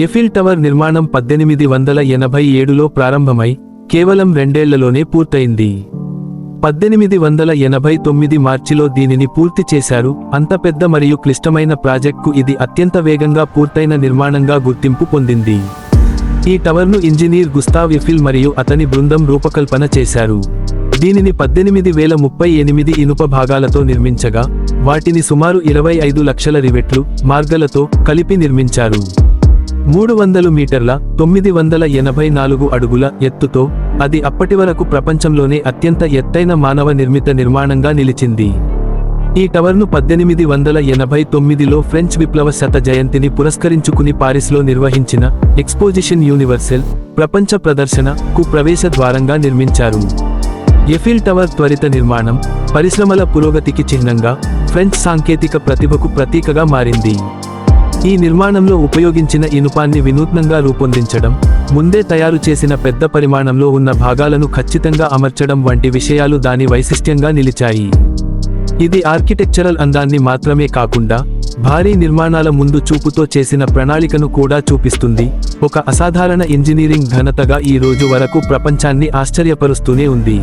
Eiffel tower నిర్మాణం 1887లో ప్రారంభమై కేవలం 2 ఏళ్లలోనే పూర్తయింది. 1889 మార్చిలో దీనిని పూర్తి చేశారు. అంత పెద్ద మరియు క్లిష్టమైన ప్రాజెక్టుకు ఇది అత్యంత వేగంగా పూర్తయిన నిర్మాణంగా గుర్తింపు పొందింది. ఈ టవర్ను ఇంజనీర్ గుస్తావ్ ఎఫిల్ మరియు అతని బృందం రూపకల్పన చేశారు. దీనిని 18,038 ఇనుప భాగాలతో నిర్మించగా, వాటిని సుమారు 25 లక్షల రివెట్లు, మార్గలతో కలిపి నిర్మించారు. 300 మీటర్ల 984 అడుగుల ఎత్తుతో అది అప్పటివరకు ప్రపంచంలోనే అత్యంత ఎత్తైన మానవ నిర్మిత నిర్మాణంగా నిలిచింది. ఈ టవర్ను 1889లో ఫ్రెంచ్ విప్లవ శత జయంతిని పురస్కరించుకుని పారిస్లో నిర్వహించిన ఎక్స్పోజిషన్ యూనివర్సెల్ ప్రపంచ ప్రదర్శనకు ప్రవేశ ద్వారంగా నిర్మించారు. ఎఫిల్ టవర్ త్వరిత నిర్మాణం, పరిశ్రమల పురోగతికి చిహ్నంగా, ఫ్రెంచ్ సాంకేతిక ప్రతిభకు ప్రతీకగా మారింది. ఈ నిర్మాణంలో ఉపయోగించిన ఇనుపాన్ని వినూత్నంగా రూపొందించడం, ముందే తయారు చేసిన పెద్ద పరిమాణంలో ఉన్న భాగాలను ఖచ్చితంగా అమర్చడం వంటి విషయాలు దాని వైశిష్ట్యంగా నిలిచాయి. ఇది ఆర్కిటెక్చరల్ అందాన్ని మాత్రమే కాకుండా, భారీ నిర్మాణాల ముందు చూపుతో చేసిన ప్రణాళికను కూడా చూపిస్తుంది. ఒక అసాధారణ ఇంజనీరింగ్ ఘనతగా ఈ రోజు వరకు ప్రపంచాన్ని ఆశ్చర్యపరుస్తూనే ఉంది.